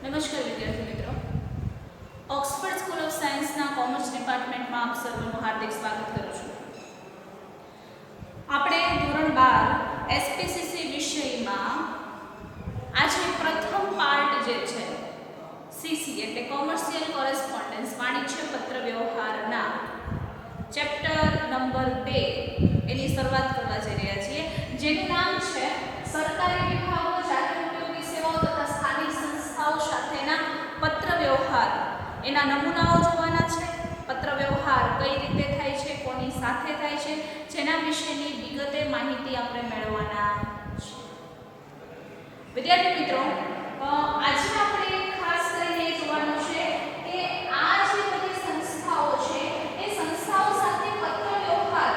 નમસ્કાર વિદ્યાર્થી મિત્રો, ઓક્સફર્ડ સ્કૂલ ઓફ સાયન્સના કોમર્સ ડિપાર્ટમેન્ટમાં આપ સર્વનું હાર્દિક સ્વાગત કરું છું. આપણે ધોરણ 12 એસપીસીસી વિષયમાં આજે પ્રથમ પાર્ટ જે છે સીસી એટલે કોમર્શિયલ કોરેસ્પોન્ડન્સ વાણિજ્ય પત્ર વ્યવહારના ચેપ્ટર નંબર 2 એની શરૂઆત કરવા જઈ રહ્યા છીએ, જેનું નામ છે સરકારી વિભાગો, જાહેર ઉપયોગી સેવાઓ તથા સ્થાનિક સંસ્થાઓ સાથેના પત્ર વ્યવહાર. એના નમૂનાઓ જોવાના છે. પત્ર વ્યવહાર કઈ રીતે થાય છે, કોની સાથે થાય છે, જેના વિશેની વિગતે માહિતી આપણે મેળવવાના છે. વિદ્યાર્થી મિત્રો, આજે આપણે ખાસ કરીને જોવાનું છે કે આ જે બધી સંસ્થાઓ છે એ સંસ્થાઓ સાથે પત્ર વ્યવહાર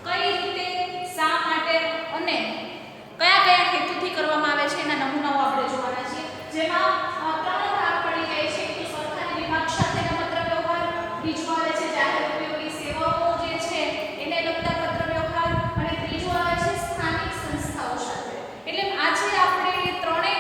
કઈ રીતે, શા માટે અને કયા કયા હેતુથી કરવામાં આવે છે એના નમૂનાઓ આપણે જોવાના છે. જેમાં ત્રણ ભાગ પડી જાય છે. તો સરકારી વિભાગ સાથેના પત્ર વ્યવહાર, બીજું આવે છે જાહેર ઉપયોગી સેવાઓ જે છે એને લગતા પત્ર વ્યવહાર, અને ત્રીજું આવે છે સ્થાનિક સંસ્થાઓ સાથે. એટલે આજે આપણે ત્રણેય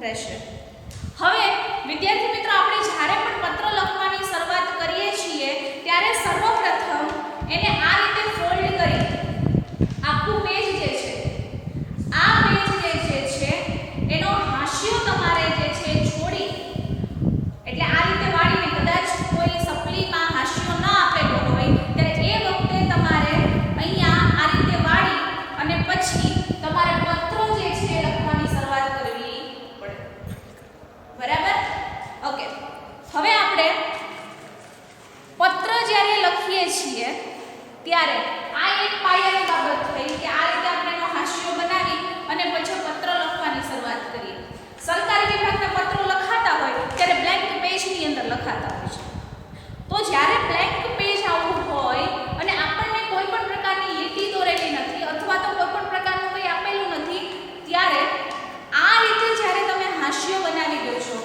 રહેશે. હવે વિદ્યાર્થી મિત્રો આપણે જ્યારે પણ પત્ર લખવાની શરૂઆત કરીએ છીએ ત્યારે સર્વપ્રથમ એને આ રીતે ફોલ્ડ કરી આખું પેજ જે છે આ પેજ જે છે એનો હાંસિયો તમારે જે છે છોડી એટલે આ રીતે વાળીને કદાચ કોઈ સપ્લીમાં હાંસિયો ન આપેલો હોય ત્યારે એ વખતે તમારે અહીંયા આ રીતે વાળી અને પછી તમારે પત્ર જે છે લખવાની શરૂઆત કરવી પડે. બરાબર? ઓકે. હવે આપણે પત્ર જ્યારે લખીએ છીએ ત્યારે આ એક પાયાની બાબત થઈ કે આ રીતે આપણે એનો હાંસિયો બનાવી અને પછી પત્ર લખવાની શરૂઆત કરીએ. સરકારી વિભાગના પત્રો લખાતા હોય ત્યારે બ્લેન્ક પેજની અંદર લખાતા હોય છે. તો જ્યારે બ્લેન્ક પેજ આવું હોય અને આપણને કોઈ પણ પ્રકારની લીટી દોરેલી નથી અથવા તો કોઈ પણ પ્રકારનું કંઈ આપેલું નથી ત્યારે આ રીતે જ્યારે તમે હાંસિયો બનાવી દો છો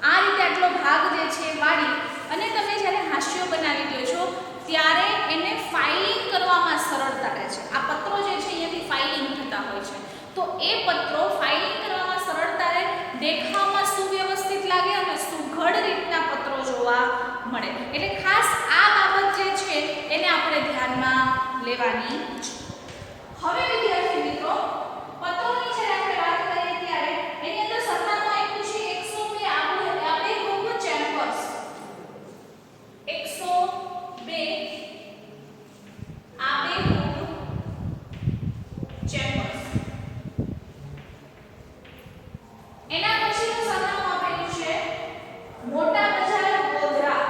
આ રીતે આટલો ભાગ જે છે વાળી અને તમે જ્યારે હાંસિયો બનાવી દો છો ત્યારે એને ફાઇલિંગ કરવામાં સરળતા રહે છે. આ પત્રો જે છે અહીંયાથી ફાઇલિંગ થતા હોય છે. તો એ પત્રો ફાઇલિંગ કરવામાં સરળતા રહે, દેખાવમાં સુવ્યવસ્થિત લાગે અને સુઘડ રીતના પત્રો જોવા મળે. એટલે ખાસ આ બાબત જે છે એને આપણે ધ્યાનમાં લેવાની છે. હવે વિદ્યાર્થી મિત્રો પત્રોની જ્યારે આપણે વાત કરીએ ત્યારે એની અંદર સરનામું આપ્યું છે 102 આબેહૂબ ચેમ્બર્સ. 102 આબેહૂબ ચેમ્બર્સ. એના પછીનું સરનામું આપેલું છે મોટા બજાર ગોધરા.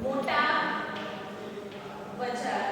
મોટા બજાર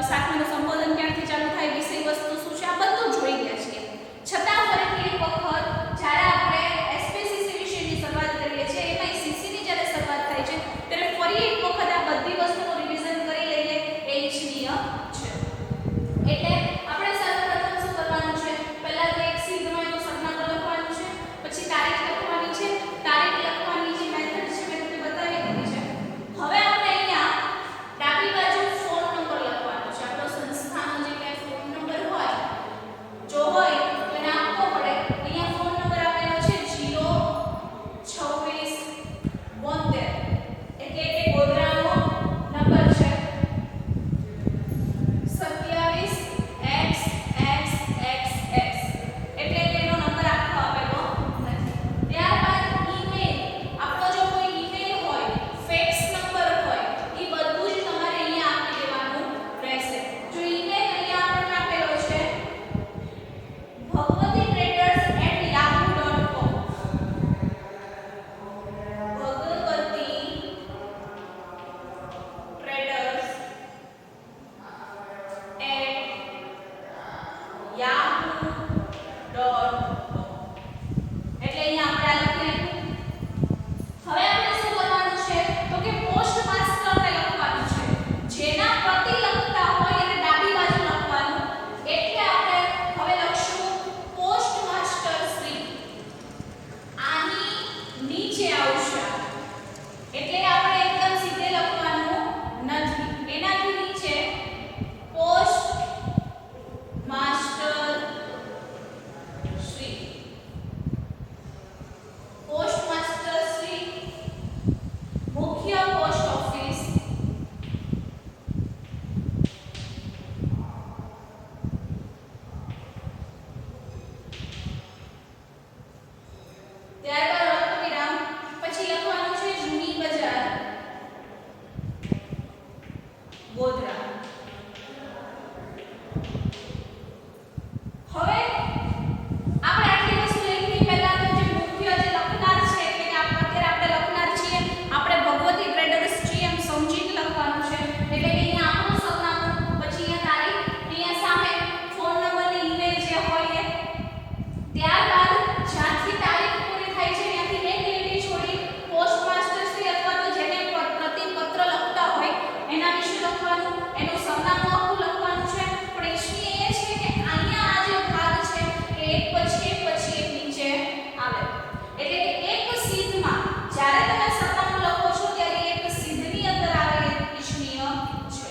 સાતમીનું સંબોધન ક્યાંથી ચાલુ થાય, વિષય વસ્તુ શું છે, આ બધું જોઈ ગયા છીએ. છતાં ફરીથી એક વખત જ્યારે આપણે એસપીસીસી વિષયની શરૂઆત કરીએ છીએ, એમાં સીસીની જ્યારે શરૂઆત થાય છે ત્યારે ફરી એક વખત આ બધી વસ્તુનું રિવિઝન કરી લઈએ એ ઈચ્છનીય છે. એટલે આપણે સર્વપ્રથમ શું કરવાનું છે, પહેલા તો એક સીધમાં એનું સરનામું લખવાનું છે, પછી તારીખ લખવાની છે. તારીખ લખવાની જે મેથડ છે મેં તમને બતાવી દીધી છે. હવે આપણે અહીંયા ડાબી બાજુ ફોન નંબર લખવાનો છે. આપણો સંસ્થાનો જે કંઈ ફોન નંબર હોય, જો હોય તો એને આપવો પડે. અહીંયા ફોન નંબર આપેલો છે 02672 એટલે કે ગોધરાનો નંબર છે 27XXXX એટલે એનો નંબર આખો આપેલો નથી. ત્યારબાદ ઈમેલ, આપણો જો કોઈ ઈમેલ હોય, ફેક્સ નંબર હોય, એ બધું જ તમારે અહીંયા આપી દેવાનું રહેશે. જો ઈમેલ અહીંયા આપણને આપેલો છે bhagwatitraders@yahoo.com એટલે અહીંયા આપણે આ લખી નાખ્યું. હવે આપણે શું કરવાનું છે તો કે પોસ્ટ માસ્ટરને લખવાનું છે. જેના પ્રતિ લખતા હોય એને ડાબી બાજુ લખવાનું. એટલે આપણે હવે લખશું પોસ્ટ માસ્ટર શ્રી. આની નીચે આવશે એટલે આપણે એકદમ સીધે લખવાનું નથી. એનાથી નીચે post master Shri. Post master Shri, મુખ્ય પોસ્ટ ઓફિસ, ત્યારબાદ અલ્પવિરામ, પછી લખવાનું છે જૂની બજાર, ગોધરા. હવે આપણે આટલી વસ્તુ લખી. પહેલા તો જે મુખ્ય જે લખનાર છે એટલે કે અત્યારે આપણે લખનાર છીએ, આપણે ભગવતી ટ્રેડર્સ છીએ એમ સમજીને લખવાનું છે. એટલે કે અહીંયા આપણું સરનામું, પછી અહીંયા તારીખ, અહીંયા સામે ફોન નંબરની ઈમેલ જે હોય એ. ત્યારબાદ જ્યાંથી તારીખ પૂરી થાય છે ત્યાંથી એક લીટી છોડી પોસ્ટ માસ્ટર શ્રી અથવા તો જેને પ્રતિપત્ર લખતા હોય એના વિશે લખવાનું, એનું સરનામું આખું લખવાનું છે. પણ ઈચ્છનીય એ છે કે અહીંયા આ જે ભાગ છે એ એક પછી એક નીચે આવે. એટલે કે એક સીધમાં જ્યારે તમે સરનામું લખો છો ત્યારે એક સીધની અંદર આવે એ ઈચ્છનીય છે.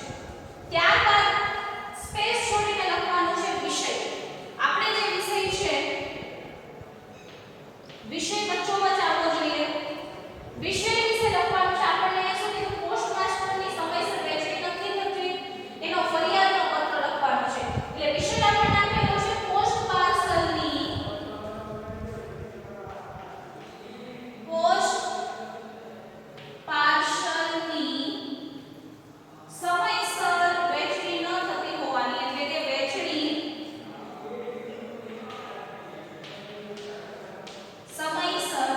ત્યારબાદ સ્પેસ છોડીને લખવાનું છે વિષય. આપણે જે વિષય છે, વિષય વચ્ચોવચ્ચ આવવો જોઈએ. વિષય વિશે લખવાનું છે. આપણને શું કીધું, પોસ્ટ માસ્ટરની સમયસર વહેંચણી નથી થતી એનો ફરિયાદનો પત્ર લખવાનો છે. એટલે વિષય આપણને આપેલો છે પોસ્ટ પાર્સલની સમયસર વહેંચણી ન થતી હોવાની. એટલે કે વહેંચણી સમયસર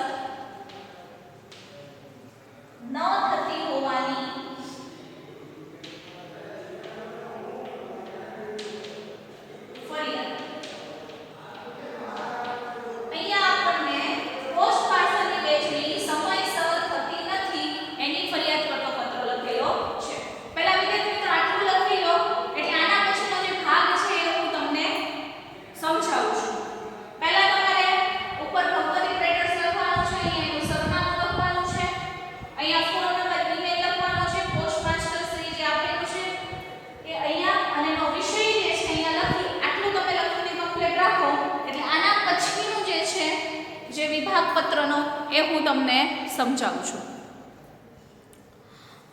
ન થતી હોવાની ફરિયાદ. અહીંયા આપણને પોસ્ટ પાર્સલની વહેંચણી સમયસર થતી નથી એની ફરિયાદ કરતો પત્ર લખેલો છે. પહેલા વિદ્યાર્થી મિત્રો આટલું લખી લો. એટલે આના પછીનો જે ભાગ છે એ હું તમને સમજાવું છું. પહેલા તમારે ઉપર ભગવતી ટ્રેડર્સ લખવાનું છે, અહીંયા એનું સરનામું લખવાનું છે, અહીંયા ફોન નંબર, ઈમેલ લખવાનો છે, પોસ્ટ માસ્ટર શ્રી જે આપેલું છે એ અહીંયા, અને એનો વિષય જે છે અહીંયા લખી. આટલું તમે લખીને કમ્પ્લીટ રાખો એટલે આના પછીનું જે છે જે વિભાગ પત્રનો એ હું તમને સમજાવું છું.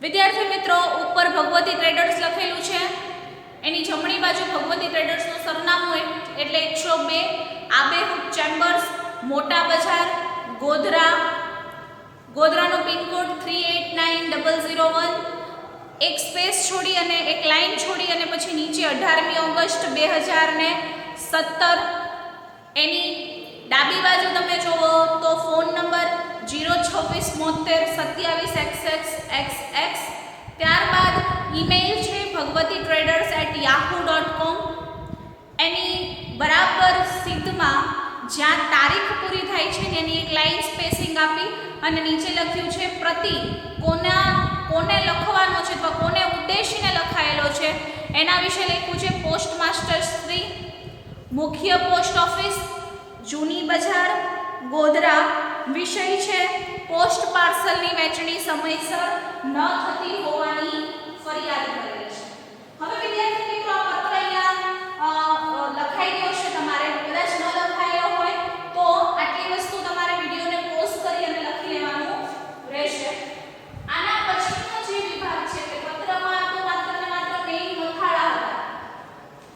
વિદ્યાર્થી મિત્રો ઉપર ભગવતી ટ્રેડર્સ લખેલું છે, એની જમણી બાજુ ભગવતી ટ્રેડર્સનું સરનામું એટલે 102 આબેહૂબ ચેમ્બર્સ, મોટા બજાર, ગોધરા. ગોધરાનો પિનકોડ 389001. એક સ્પેસ છોડી અને એક લાઈન છોડી અને પછી નીચે 18મી ઓગસ્ટ 2017. એની ડાબી બાજુ તમે જોવો તો ફોન નંબર 02672 27XXXX. ત્યારબાદ ઈમેલ છે ભગવતી yahoo.com એની બરાબર સીધમાં જ્યાં તારીખ પૂરી થાય છે એની એક લાઇન સ્પેસિંગ આપી અને નીચે લખ્યું છે પ્રતિ કોને લખવાનો છે અથવા કોને ઉદ્દેશીને લખાયેલો છે એના વિશે લખ્યું છે પોસ્ટ માસ્ટર શ્રી, મુખ્ય પોસ્ટ ઓફિસ, જૂની બજાર, ગોધરા. વિષય છે પોસ્ટ પાર્સલની વહેંચણી સમયસર ન થતી હોવાની ફરિયાદ કરેલી છે. હવે વિદ્યાર્થી મિત્રો આ પત્ર અહીંયા લખાઈ ગયો છે, તમારે કદાચ ન લખાયો હોય તો આટલી વસ્તુ તમારે વિડિયોને પોઝ કરી અને લખી લેવાનું રહેશે. આના પછીનો જે વિભાગ છે કે પત્રમાં તો માત્ર ને માત્ર મેઇન મથાળા હતા,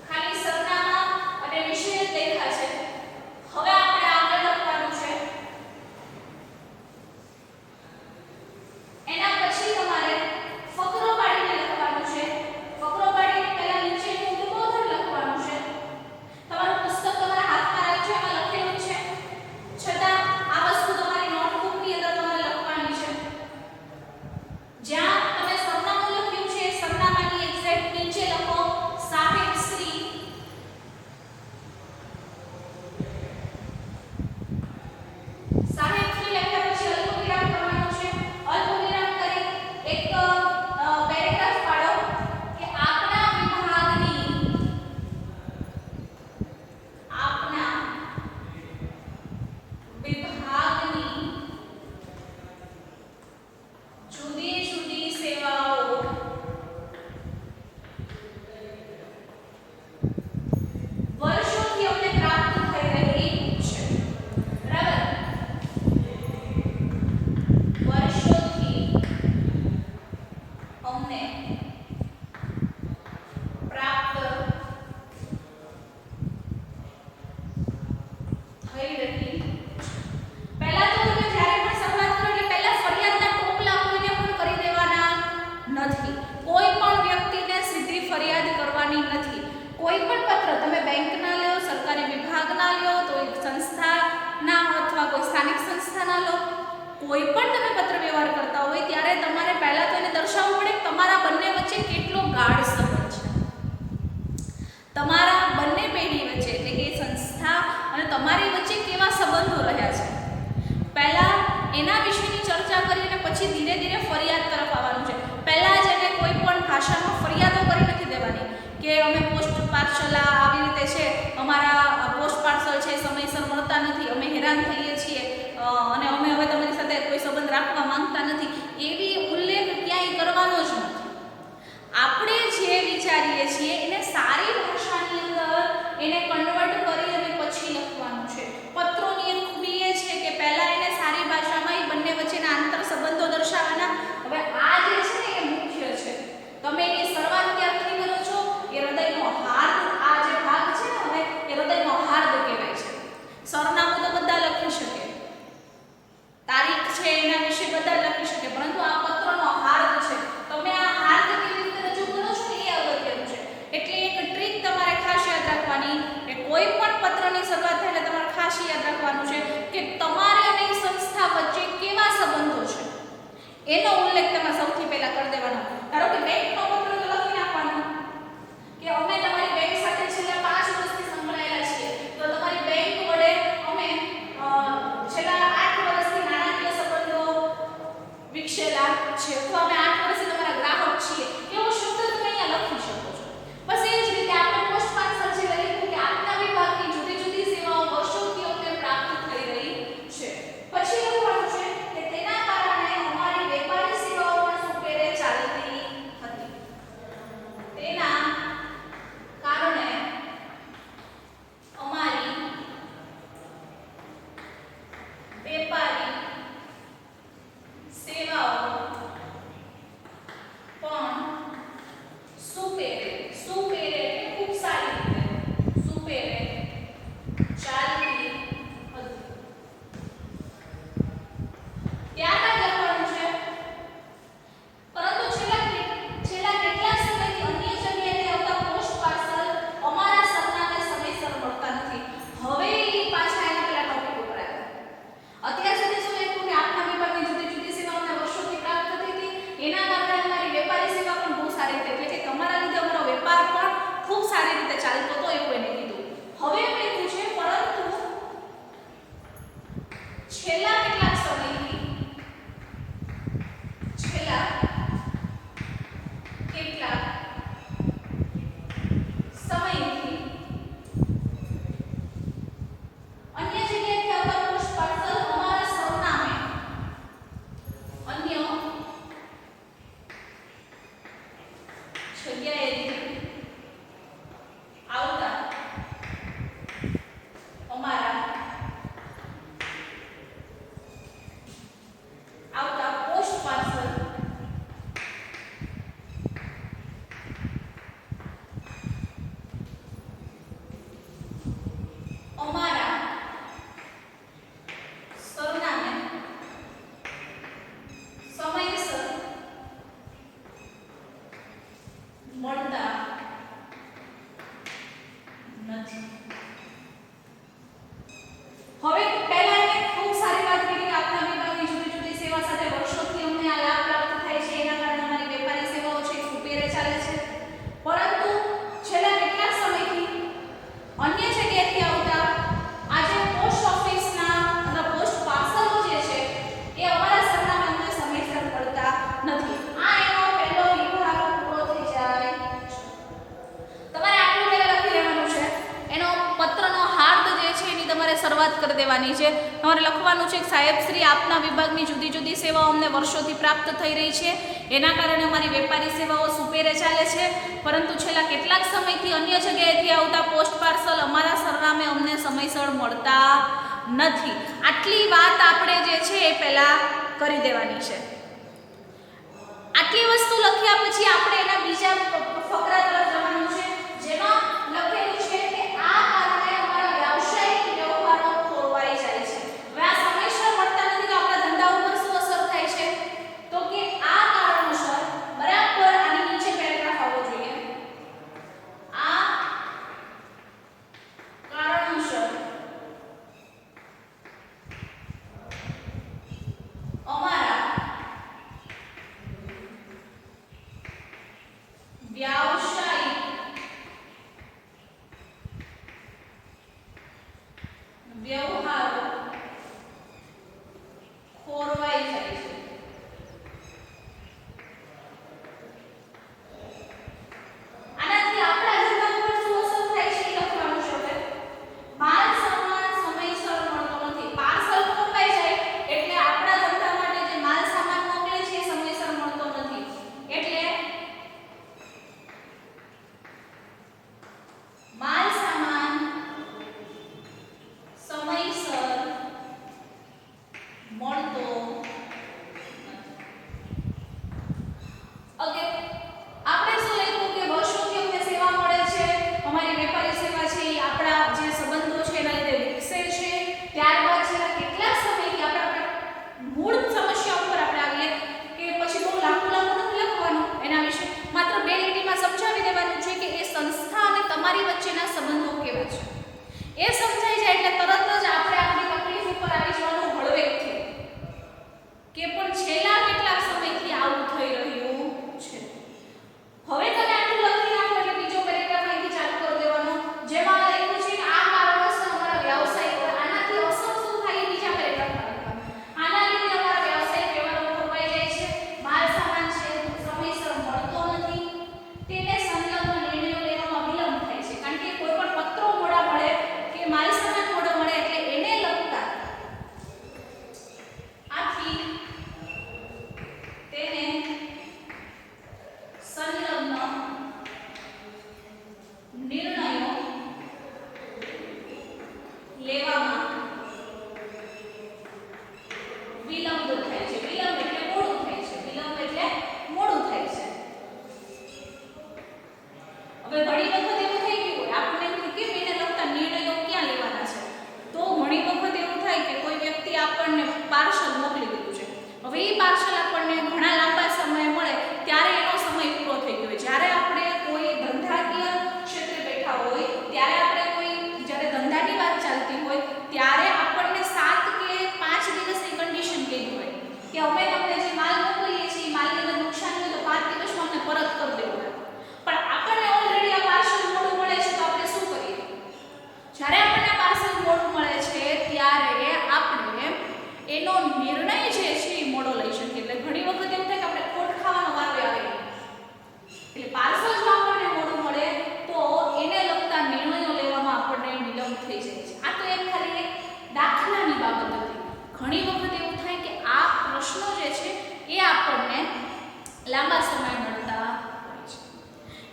ખાલી સરનામા અને વિષય જ દેખા છે. હવે આપણે આગળ લખવાનું છે. એના પછી તમારે ફકરો પાડીને લખવાનું છે. ફકરો પાડીને પહેલા નીચેનું ઉદ્બોધન લખવાનું છે. તમારું પુસ્તક તમારા હાથમાં રાખ્યું છે, એમાં લખેલું છે, છતાં આ વસ્તુ તમારી નોટબુકની અંદર તમારે લખવાની છે. જ્યાં તમે સરનામું લખ્યું છે સરનામાની એક્ઝેક્ટ નીચે લખો સાહેબ શ્રી. સાહેબ શ્રી લખ્યા પછી અલ્પવિરામ કરવાનું છે. અલ્પવિરામ કરી એક પેરેગ્રાફ પાડો કે આપના વિભાગની જુદી જુદી સેવાઓ વર્ષોથી અમને પ્રાપ્ત થઈ રહી છે. બરાબર, વર્ષોથી અમને પ્રાપ્ત થઈ રહી. પહેલા તો તમે જ્યારે પણ શરૂઆત કરો એટલે પહેલા ફરિયાદના ટોપલા કોઈને પણ કરી દેવાના નથી. કોઈ પણ વ્યક્તિને સીધી ફરિયાદ કરવાની નથી. કોઈ પણ પત્ર તમે બેંકના લ્યો, સરકારી વિભાગના લ્યો, તો એક સંસ્થાના અથવા કોઈ સ્થાનિક સંસ્થાના લો, કોઈ પણ તમે પત્ર વ્યવહાર કરતા હોય ત્યારે તમારે પહેલા તો એને દર્શાવવું પડે કે તમારા બંને વચ્ચે કેટલો ગાઢ સંબંધ છે. તમારા બંને પેઢી વચ્ચે એટલે કે સંસ્થા અને તમારી વચ્ચે કેવા સંબંધો રહ્યા છે. પહેલા એના વિશેની ચર્ચા કરીને પછી ધીરે ધીરે ફરિયાદ તરફ આવવાનું છે. પહેલા જ એને કોઈ પણ ભાષામાં ફરિયાદો કરી નથી દેવાની કે અમે પોસ્ટ પાર્સલ આવી રીતે છે, અમારા પોસ્ટ પાર્સલ છે સમયસર મળતા નથી, અમે હેરાન થઈએ છીએ અને અમે હવે તમારી સાથે કોઈ સંબંધ રાખવા માંગતા નથી, એવી ઉલ્લેખ ક્યાંય કરવાનો જ નથી. આપણે જે વિચારીએ છીએ એને સારી ભાષાની અંદર એને કન્વર્ટ કરી અને પછી લખવાનું છે. પત્રોની એક ખૂબી એ છે કે પહેલા એને સારી ભાષામાં એ બંને વચ્ચેના આંતર સંબંધો દર્શાવવાના. હવે આ જે છે ને એ મુખ્ય છે. તમે એની શરૂઆત ક્યાંથી કરો છો? એ હૃદયનો હાર્દ, આ જે ભાગ છે ને હવે એ હૃદયનો હાર્દ કહેવાય છે. સરનામું તો બધા લખી શકે, તારીખ છે એના વિશે બધા લખી શકે, પરંતુ આ પત્રનો હાર્દ છે. તમે આ હાર્દ કેવી રીતે રજૂ કરો છો એ અગત્યનું છે. એટલે એક ટ્રીક જગ્યાએથી આવતા અમારા પોસ્ટ પાર્સલ અમારા સરનામે સમયસર મળતા નથી. હવે પહેલા એને ખૂબ સારી વાત કરી કે આપના વિભાગની જુદી જુદી સેવા સાથે વર્ષોથી અમને આ લાભ પ્રાપ્ત થાય છે, એના કારણે અમારી વેપારી સેવાઓ છે સુપેરે ચાલે છે. પરંતુ છેલ્લા કેટલાક સમયથી અન્ય જગ્યાએથી આવતા આજે પોસ્ટ ઓફિસના અને પોસ્ટ પાર્સલો જે છે એ અમારા સરનામે અમને સમયસર મળતા નથી. આ એનો પહેલો વિભાગ પૂરો થઈ જાય છે. તમારે આટલું પહેલા લખી લેવાનું છે. એનો પત્રનો હાર્દ જે છે એની તમારે શરૂઆત કરી દેવાની છે. તમારે લખવાનું છે કે સાહેબ શ્રી આપના વિભાગની જુદી જુદી સેવાઓ અમને વર્ષોથી પ્રાપ્ત થઈ રહી છે, એના કારણે અમારી વેપારી સેવાઓ સુપેરે ચાલે છે, પરંતુ છેલ્લા કેટલાક સમયથી અન્ય જગ્યાએથી આવતા પોસ્ટ પાર્સલ અમારા સરનામે અમને સમયસર મળતા નથી. આટલી વાત આપણે જે છે એ પહેલા કરી દેવાની છે. આટલી વસ્તુ લખ્યા પછી આપણે એના બીજા ફકરા તરફ જવાનું છે, જેમાં લખેલું છે કે આ કારણે અમારા વ્યવસાયિક વ્યવહારો ખોરવાઈ જાય છે. હવે આ સમયસર મળતા નથી તો આપણા ધંધા ઉપર શું અસર થાય છે? તો કે આ કારણોસર બરાબર આની નીચે પેરેગ્રાફ આવવો જોઈએ. આ કારણોસર અમારા વ્યાવસાયિક વ્યવહારો ખોરવાઈ જાય છે. આનાથી આપણા ધંધા ઉપર શું અસર થાય છે એ લખવાનું છે. હવે માલ સામાન સમયસર મળતો નથી. પાર્સલ ખોરવાઈ જાય એટલે આપણા ધંધા માટે જે માલ સામાન મોકલે છે એ સમયસર મળતો નથી. એટલે માલ સામાન સમયસર મળતો ઓકે. આપણે શું લખ્યું કે વર્ષોથી અમને સેવા મળે છે, અમારી વેપારી સેવા છે એ આપણા જે સંબંધો છે એના લીધે વિકસે છે. ત્યારબાદ છેલ્લા કેટલાક સમયથી આપણે મૂળ સમસ્યા ઉપર આપણે આવીએ કે પછી બહુ લાંબુ નથી લખવાનું એના વિશે, માત્ર બે લીટીમાં સમજાવી દેવાનું છે કે એ સંસ્થા અને તમારી વચ્ચેના સંબંધો કેવા છે. એ સમજાઈ જાય એટલે તરત જ આપણે આપણી તકલીફ ઉપર આવી જવાનું હળવેકથી કે પણ છેલ્લા કેટલાક સમયથી આવું થઈ રહ્યું છે. હવે તમે આટલું લખી નાખો એટલે બીજો પેરેગ્રાફ અહીંથી ચાલુ કરી દેવાનો, જેમાં લખ્યું છે કે આ કારણોસર અમારા વ્યવસાય પર આનાથી અસર શું થાય એ બીજા પેરેગ્રાફમાં લખવાનું. આના લીધે અમારા વ્યવસાયિક વ્યવહારો ખોરવાઈ જાય છે, માલ સામાન છે સમયસર મળતો નથી, તેને સંલગ્ન નિર્ણયો લેવામાં વિલંબ થાય છે. કારણ કે કોઈ પણ પત્રો મોડા મળે કે માલ સામાન મોડો મળે એટલે એને લગતા આથી તેને સંલગ્ન નિર્ણયો લેવામાં વિલંબ થાય છે. વિલંબ એટલે મોડું થાય છે. વિલંબ એટલે મોડું થાય છે. હવે ઘણી વખત એવું થઈ ગયું હોય આપણે કે એને લગતા નિર્ણયો ક્યાં લેવાના છે, તો ઘણી વખત એવું થાય કે કોઈ વ્યક્તિ આપણને પાર્સલ મોકલી દીધું છે. હવે એ પાર્સલ આપણને ઘણા લાંબા સમય મળે ત્યારે એનો સમય પૂરો થઈ ગયો હોય. જ્યારે આપણે કોઈ ધંધાકીય ક્ષેત્રે બેઠા હોય ત્યારે આપણે કોઈ જ્યારે ધંધાની વાત ચાલતી હોય ત્યારે આપણને 7 કે 5 દિવસની કન્ડિશન કીધી હોય કે અમે તમને જે માલ મોકલીએ છીએ માલની અંદર નુકસાન હોય તો 5 દિવસમાં અમને પરત કરી દેવું હોય. પણ આપણને ઓલરેડી આ પાર્સલ મોડું મળે છે તો આપણે શું કરીએ? જ્યારે આપણને પાર્સલ મોડું મળે છે ત્યારે આપણે એનો નિર્ણય જે છે એ મોડો લઈ શકીએ. એટલે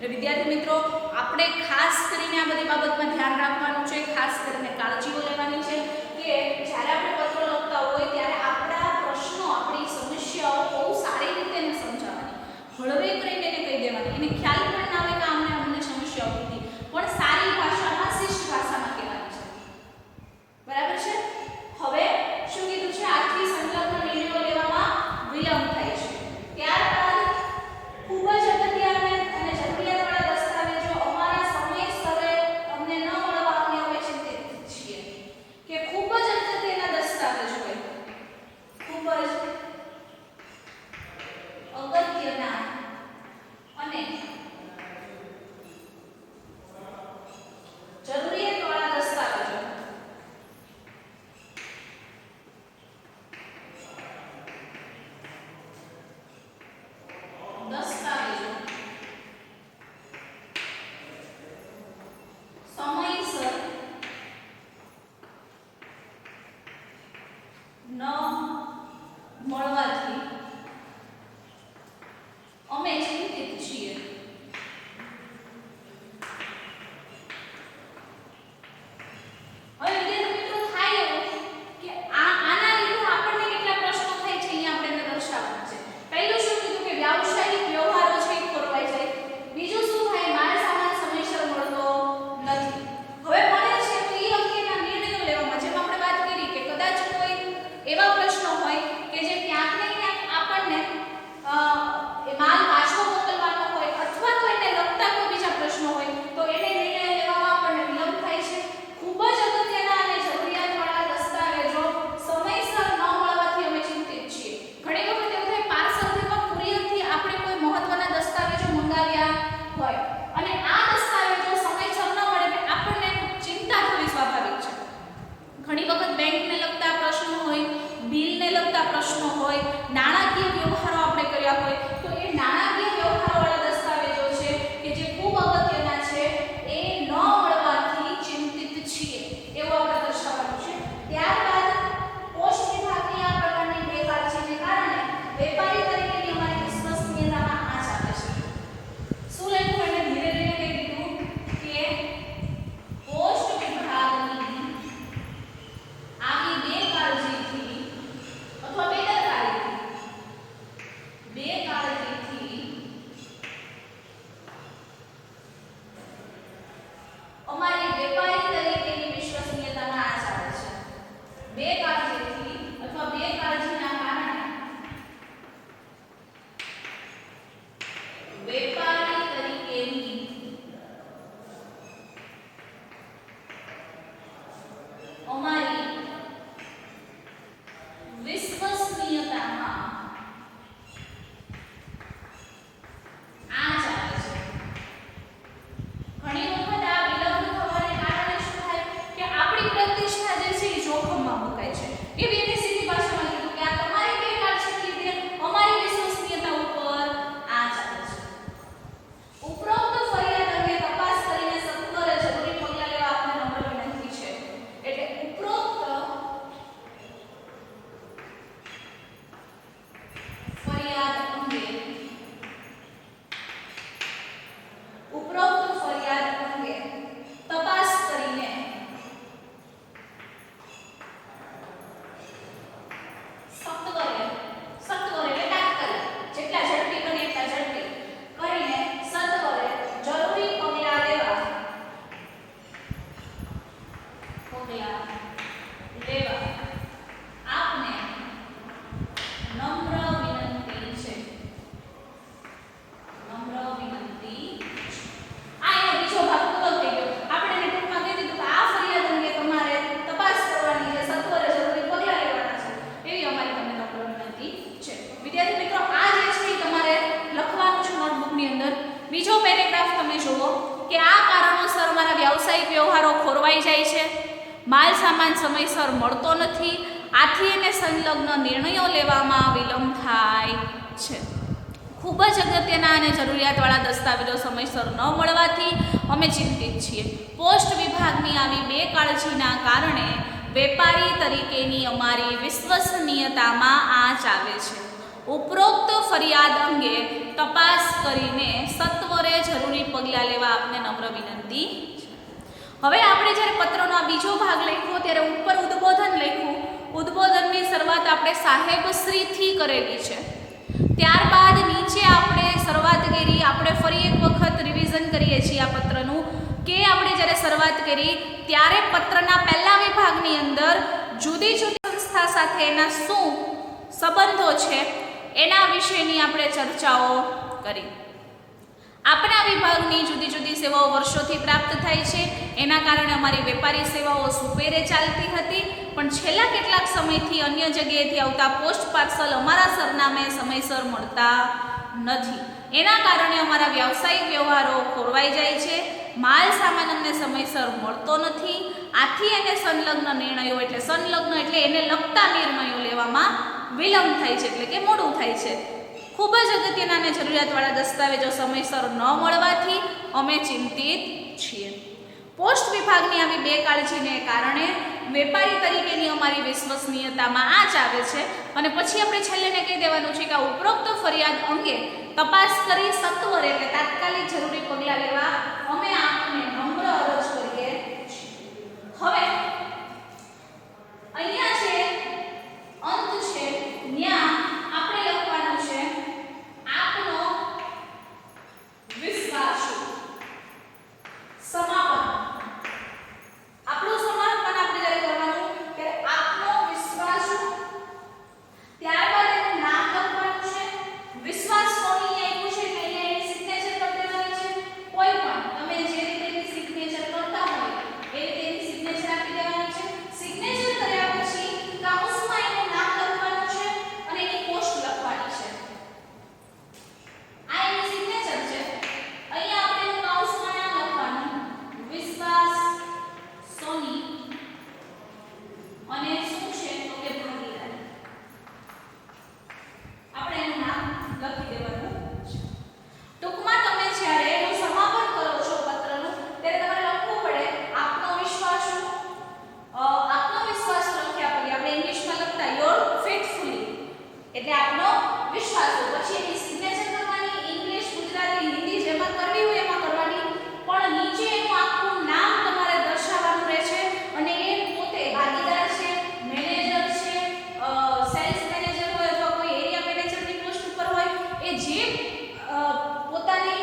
એટલે વિદ્યાર્થી મિત્રો આપણે ખાસ કરીને આ બધી બાબતમાં ધ્યાન રાખવાનું છે, ખાસ કરીને કાળજીઓ લેવાની છે કે જ્યારે આપણે પત્ર લખતા હોય ત્યારે આપણા પ્રશ્નો, આપણી સમસ્યાઓ બહુ સારી રીતે એને સમજાવવાની, હળવે કરીને એને કહી દેવાની, એને ખ્યાલ પણ ના આવે કે અમને સમસ્યાઓ હતી, પણ સારી ભાષામાં, શિષ્ટ ભાષામાં કહેવાની છે. બરાબર છે? હવે શું કીધું છે? આથી સંલગ્ન નિર્ણયો લેવામાં વિલંબ થાય છે. ત્યારબાદ ખૂબ જ અગત્યના અને જરૂરિયાતવાળા દસ્તાવેજો અમારા સમયસરે અમને ન મળવા અમે ચિંતિત છીએ. કે ખૂબ જ અગત્યના દસ્તાવેજો હોય, ખૂબ જ અગત્યના અને જરૂરિયાતવાળા દસ્તાવેજો સમયસર ન મળવાથી અમે ચિંતિત છીએ. હવે વિદ્યાર્થી મિત્રો થાય એવું કે આના લીધે આપણને કેટલા પ્રશ્નો થાય છે, અહીંયા આપણે એને દર્શાવવાનું છે. પહેલું શું કીધું કે વ્યાવસાયિક વ્યવહારો છે એ ખોરવાઈ જાય. બીજું શું થાય? માલ સામાન સમયસર મળતો નથી. હવે મને છે તો એ અંગેના નિર્ણયો લેવામાં, જેમ આપણે વાત કરી કે કદાચ કોઈ એવા પ્રશ્નો હોય કે જે ક્યાંક ને ક્યાંક આપણને એ માલ પાછો મોકલવાનો હોય અથવા તો એને લગતા કોઈ બીજા પ્રશ્નો હોય તો એને નિર્ણય લેવામાં આપણને વિલંબ થાય છે. ખૂબ જ અગત્યના અને જરૂરિયાતવાળા દસ્તાવેજો સમયસર ન મળવાથી અમે ચિંતિત છીએ. ઘણી વખત એવું થાય પાર્સલથી પણ કુરિયરથી આપણે કોઈ મહત્વના દસ્તાવેજો મંગાવ્યા હોય અને આ દસ્તાવેજો સમયસર ન મળે એટલે આપણને ચિંતા થવી સ્વાભાવિક છે. ઘણી વખત બેંકને લગતા પ્રશ્નો હોય, બિલને લગતા પ્રશ્નો હોય, નાણાકીય વ્યવહારો આપણે કર્યા હોય તો એ નાણાકીય વ્યવહારોવાળા દસ્તાવેજો છે કે જે ખૂબ અગત્યના છે એ ન મળવાથી ચિંતિત છીએ એવું આપણે દર્શાવવાનું છે. ત્યારબાદ પોસ્ટ વિભાગની આ પ્રકારની બેકાળજીને કારણે વેપારી તરીકેની અમારી વિશ્વસનીયતામાં આંચ આવે છે. શું લખ્યું? એને ધીરે ધીરે કહી દીધું કે પોસ્ટ વિભાગની આવી બેકાળજીથી અથવા બેકાળજીથી અમારી વેપારી તરીકેની વિશ્વસનીયતામાં આંચ આવે છે. બેકાળજીથી અથવા બેકાળજીના કારણે વેપારી તરીકેની અમારી વિશ્વસનીયતામાં આંચ આવે છે. ઘણી વખત આ વિલંબ થવાને કારણે શું થાય કે આપણી પ્રતિષ્ઠા જે છે એ જોખમમાં મુકાય છે. એવી એને સીધી ભાષામાં કીધું કે આ તમારી બેકાળજીને લીધે અમારી વિશ્વસનીયતા ઉપર આંચ આવે છે. ઉપરોક્ત ફરિયાદ અંગે તપાસ કરીને સત્વરે જરૂરી પગલાં લેવા આપને નમ્ર વિનંતી છે. એટલે ઉપરોક્ત ફરિયાદ અંગે તપાસ કરીને સત્વરે એટલે તાત્કાલિક, જેટલા ઝડપી બને એટલા ઝડપી કરીને સત્વરે જરૂરી પગલાં લેવા આપને નમ્ર વિનંતી છે. નમ્ર વિનંતી. આ એનો બીજો ભાગ પૂરો થઈ ગયો. આપણે એને ટૂંકમાં કહી દીધું કે આ ફરિયાદ અંગે તમારે તપાસ કરવાની છે, સત્વરે જરૂરી પગલાં લેવાના છે એવી અમારી તમને નમ્ર વિનંતી છે. વિદ્યાર્થી મિત્રો આ જે છે એ તમારે લખવાનું છે નોટબુકની અંદર. બીજો પેરેગ્રાફ તમે જુઓ કે આ કારણોસર અમારા વ્યાવસાયિક વ્યવહારો ખોરવાઈ જાય છે, માલ સામાન સમયસર મળતો નથી, આથી એને સંલગ્ન નિર્ણયો લેવામાં વિલંબ થાય છે. ખૂબ જ અગત્યના અને જરૂરિયાતવાળા દસ્તાવેજો સમયસર ન મળવાથી અમે ચિંતિત છીએ. પોસ્ટ વિભાગની આવી બેકાળજીના કારણે વેપારી તરીકેની અમારી વિશ્વસનીયતામાં આંચ આવે છે. ઉપરોક્ત ફરિયાદ અંગે તપાસ કરીને સત્વરે જરૂરી પગલાં પગલાં લેવા આપને નમ્ર વિનંતી છે. હવે આપણે જ્યારે પત્રનો આ બીજો ભાગ લખ્યો ત્યારે ઉપર ઉદ્બોધન લખ્યું. ઉદ્બોધનની શરૂઆત આપણે સાહેબશ્રીથી કરેલી છે. ત્યારબાદ નીચે આપણે શરૂઆત કરી. આપણે ફરી એક વખત રિવિઝન કરીએ છીએ આ પત્રનું કે આપણે જ્યારે શરૂઆત કરી ત્યારે પત્રના પહેલા વિભાગની અંદર જુદી જુદી સંસ્થા સાથે એના શું સંબંધો છે એના વિશેની આપણે ચર્ચાઓ કરી. આપણા વિભાગની જુદી જુદી સેવાઓ વર્ષોથી પ્રાપ્ત થાય છે. એના કારણે અમારી વેપારી સેવાઓ સુપેરે ચાલતી હતી, પણ છેલ્લા કેટલાક સમયથી અન્ય જગ્યાએથી આવતા પોસ્ટ પાર્સલ અમારા સરનામે સમયસર મળતા નથી. એના કારણે અમારા વ્યવસાયિક વ્યવહારો ખોરવાઈ જાય છે. માલ સામાન અમને સમયસર મળતો નથી. આથી એને સંલગ્ન નિર્ણયો એટલે સંલગ્ન એટલે એને લગતા નિર્ણયો લેવામાં વિલંબ થાય છે, એટલે કે મોડું થાય છે. ખૂબ જ અગત્યના અને જરૂરિયાતવાળા દસ્તાવેજો સમયસર ન મળવાથી અમે ચિંતિત છીએ. પોસ્ટ વિભાગની આવી બેકાળજીને કારણે વેપારી તરીકેની અમારી વિશ્વસનીયતામાં આંચ આવે છે. અને પછી આપણે છેલ્લેને કહી દેવાનું છે કે આ ઉપરોક્ત ફરિયાદ અંગે તપાસ કરી સત્વરે એટલે તાત્કાલિક જરૂરી પગલાં લેવા અમે આપને નમ્ર અરજ કરીએ છીએ. હવે અહીંયા છે અંત છે, ત્યાં આપણે લખવાનું છે આપનો વિશ્વાસ. સમાપન આપણું સમાપન આપણે જ્યારે કરવાનું ત્યારે આપનો વિશ્વાસ, ત્યારબાદ એનું નામ લખવાનું છે. વિશ્વાસ કોની આપ્યું છે એટલે એની સિગ્નેચર કરી દેવાની છે. કોઈ પણ તમે જે રીતેની સિગ્નેચર કરતા હોય એ રીતેની સિગ્નેચર આપી દેવાની છે. સિગ્નેચર કર્યા પછી કાઉન્સમાં એનું નામ લખવાનું છે અને એની પોસ્ટ લખવાની છે. આ એની સિગ્નેચર છે. અહીંયા આપણે એનું કાઉન્સમાં નામ લખવાનું વિશ્વાસ સોની અને શું છે તો કે ભાગીદાર. આપણે એનું નામ લખી દેવાનું છે. ટૂંકમાં તમે જ્યારે એનું સમાપન કરો છો પત્રનું ત્યારે તમારે લખવું પડે આપનો વિશ્વાસ. આપનો વિશ્વાસ લખ્યા પછી આપણે ઇંગ્લિશમાં લખતા યોર ફેથફુલી એટલે આપનો વિશ્વાસ. પછી એની સિગ્નેચર કરવાની ઇંગ્લિશ, ગુજરાતી, હિન્દી જેમાં કરવી હોય એમાં કરવાની, પણ નીચે એનું આખું નામ તમારે દર્શાવવાનું રહે છે. અને એ પોતે ભાગીદાર છે, મેનેજર છે, સેલ્સ મેનેજર હોય અથવા કોઈ એરિયા મેનેજરની પોસ્ટ ઉપર હોય, એ જે પોતાની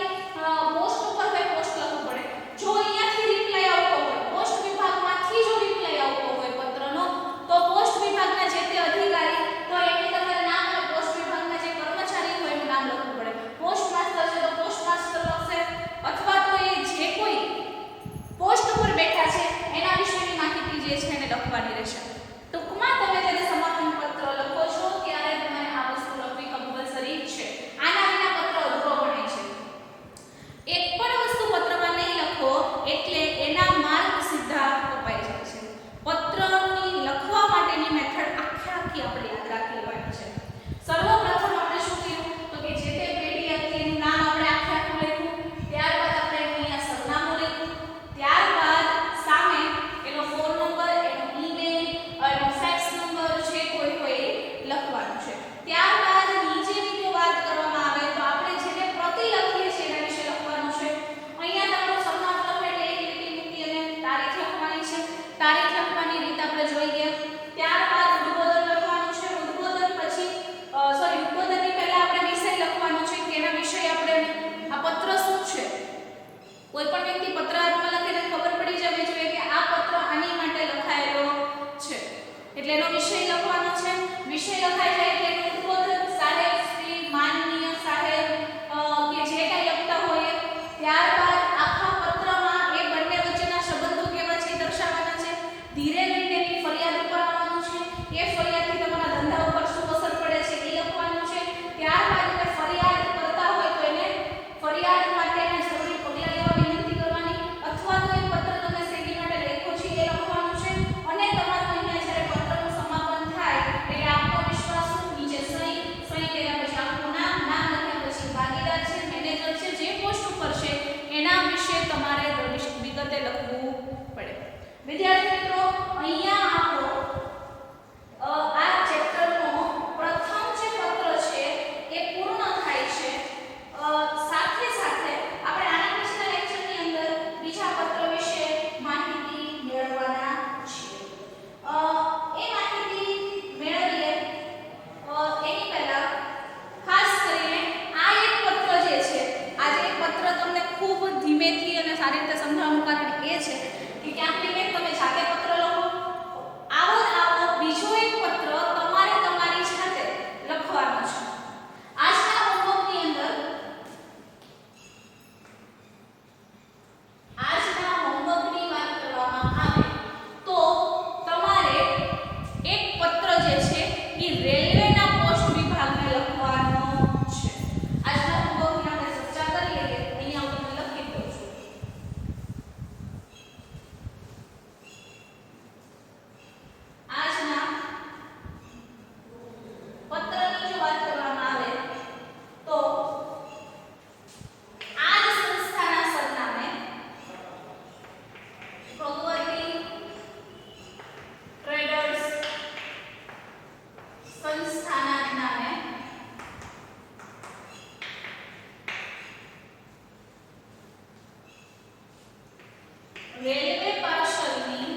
પોસ્ટ ઉપર હોય પોસ્ટ લખવું પડે. જો અહીંયાથી રિપ્લાય આવતો હોય, પોસ્ટ વિભાગમાંથી જો રિપ્લાય આવતો હોય પત્રનો, તો પોસ્ટ વિભાગના જે તે અધિકારી તો એની તમારે નામ અને પોસ્ટ વિભાગના જે કર્મચારી હોય એનું નામ લખવું પડે. પોસ્ટ માસ્ટર છે તો પોસ્ટ માસ્ટર લખશે, અથવા તો એ જે કોઈ પોસ્ટ ઉપર બેઠા છે એના વિશેની માહિતી જે છે એને લખવાની રહેશે. ટૂંકમાં તમે જ્યારે સમાપન પત્ર લખો છો ત્યારે તમારે આ વસ્તુ લખવી કમ્પલસરી છે. આના વિના પત્ર અધૂરો ગણાય છે. એક પણ વસ્તુ પત્રમાં નહીં લખો એટલે એના માર્ક સીધા કપાઈ જાય છે. પત્રની લખવા માટેની મેથડ આખી આપણે યાદ રાખી લેવાની છે. સર્વપ્રથમ આપણે શું કર્યું તો કે જે તે પેઢી હતી એનું નામ આપણે આખું લખ્યું. ત્યારબાદ આપણે અહીંયા સરનામું લખ્યું. ત્યારબાદ સામે એનો ફોન નંબર, એનો ઈમેલ, એનો ફેક્સ નંબર જે કોઈ હોય એ લખવાનું છે. ત્યારબાદ નીચેની જો વાત કરવામાં આવે તો આપણે જેને પ્રતિ લખીએ છીએ એના વિશે લખવાનું છે. અહીંયા તમારું સરનામું લખો એટલે એક લીટી મૂકી અને તારીખ લખવાની છે. તારીખ લખવાની રીત આપણે જોઈ ગયા. ત્યારબાદ ઉદ્બોધન લખવાનું છે. ઉદ્બોધન પછી ઉદ્બોધનની પહેલા આપણે વિષય લખવાનો છે કે એના વિષય આપણે આ પત્ર શું છે. કોઈ પણ વ્યક્તિ પત્ર હાથમાં લખે એટલે ખબર પડી જવી જોઈએ કે આ પત્ર આની માટે લખાયેલો છે, એટલે એનો વિષય લખવાનો છે. વિષય લખાઈ જાય એટલે એનું ઉદ્બોધન સાહેબ, શ્રી, માનનીય, સાહેબ કે જે કાંઈ લખતા હોય. ત્યારબાદ આખા પત્રમાં એ બંને વચ્ચેના સંબંધો કેવા છે દર્શાવવાના છે. ધીરે રહીને એની ફરિયાદ ઉપર આવવાનું છે. એ ફરિયાદથી તમારા ધંધા ઉપર શું અસર પડે છે એ લખવાનું છે. ત્યારબાદ એને ફરિયાદ કરતા હોય તો એને ફરિયાદ માટેના જરૂરી પગલાં લેવા વિનંતી કરવાની, અથવા તો એ પત્ર તમે શેની માટે લખ્યો છે એ લખવાનું છે. અને તમારું અહીંયા જ્યારે પત્રનું સમાપન થાય એટલે આપનો વિશ્વાસ નીચે સહી કર્યા પછી આખું નામ લખ્યા પછી ભાગીદાર છે, મેનેજર છે, જે પોસ્ટ ઉપર છે એના વિશે તમારે વિગતે લખવું પડે. વિદ્યાર્થી મિત્રો, અહીંયા આપણો આ ચેપ્ટરનો પ્રથમ જે પત્ર છે એ પૂર્ણ થાય છે. સાથે સાથે આપણે આના પછીના સારી રીતે સમજાવવાનું કારણ એ છે કે ક્યાંક ને ક્યાંક તમે જાતે પત્ર લખો, આવો બીજો એક પત્ર તમારે તમારી જાતે લખવાનો છે. આજના હોમવર્કની અંદર આજના હોમવર્કની વાત કરવામાં આવે તો તમારે એક પત્ર જે છે એ રેલવેના પોસ્ટ વિભાગને લખવાનો છે. આજના હોમવર્કની આપણે ચર્ચા કરી લઈએ. અહીંયા હું તમને લખી દઉં છું. આજના પત્રની જો વાત કરવામાં આવે તો આ જ સંસ્થાના સરનામે પ્રગતિ ટ્રેડર્સ સંસ્થાના નામે રેલવે પાર્સલની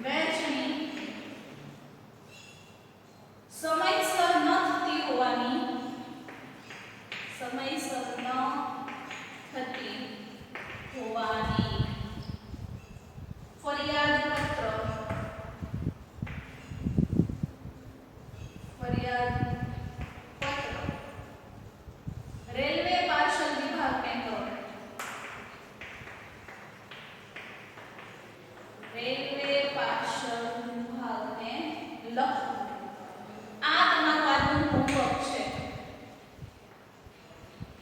વહેંચણી સમયસર ન થતી હોવાની ફરિયાદ પત્ર રેલવે પાર્સલ વિભાગને કરો. રેલવે પાર્સલ વિભાગને લખો. આ તમારું આજનું હોમવર્ક છે.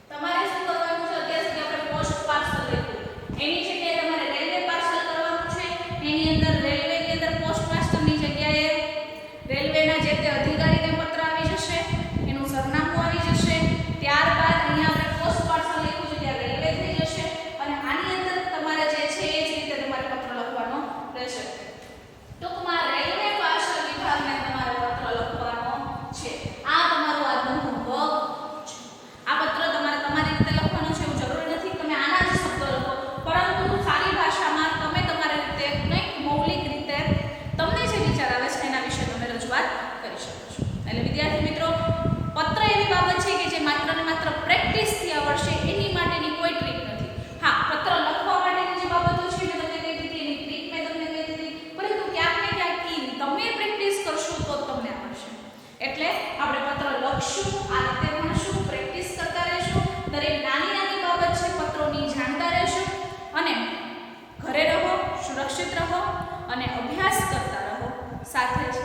તમારે શું કરવાનું છે? અત્યાર સુધી આપણે પોસ્ટ પાર્સલ લખ્યું, એની જગ્યાએ તમારે રેલવે પાર્સલ કરવાનું છે. એની અંદર રેલવેની અંદર પોસ્ટ માસ્ટરની જગ્યાએ રેલવેના જે તે અધિકારીને પત્ર આવી જશે, એનું સરનામું આવી જશે. ત્યારબાદ અહીંયા આપણે પોસ્ટ પાર્સલ લખ્યું છે ત્યાં રેલવે થઈ જશે અને આની અંદર તમારે જે છે એ જ રીતે તમારે પત્ર લખવાનો રહેશે. ટૂંકમાં રેલવે પાર્સલ વિભાગને તમારે પત્ર લખવાનો છે. આ તમારું આજનું હોમવર્ક છે. આ પત્ર તમારે તમારી રીતે લખવાનો છે એવું જરૂરી નથી તમે આના જ શબ્દો લખો, પરંતુ સારી ભાષામાં તમે તમારી રીતે કંઈક મૌલિક રીતે તમને જે વિચાર આવે છે એના વિશે તમે રજૂઆત કરી શકો છો. એટલે વિદ્યાર્થી મિત્રો, પત્ર એવી બાબત છે કે જે માત્ર ને માત્ર પ્રેક્ટિસથી આવડશે એની માટેની કોઈ ટ્રીક નથી. હા, પત્ર લખવા માટેની જે બાબતો છે મેં તમને કહી દીધી, એની ટ્રીક મેં તમને કહી દીધી, પરંતુ ક્યાંક ને ક્યાંક તમે પ્રેક્ટિસ કરશો તો તમને આવડશે. એટલે આપણે પત્ર લખશું, આ રીતે ભણશું, પ્રેક્ટિસ કરતા રહેશું, દરેક નાની નાની બાબત છે પત્રોની જાણતા રહેશું અને ઘરે રહો, સુરક્ષિત રહો અને અભ્યાસ કરતા રહો. સાથે જ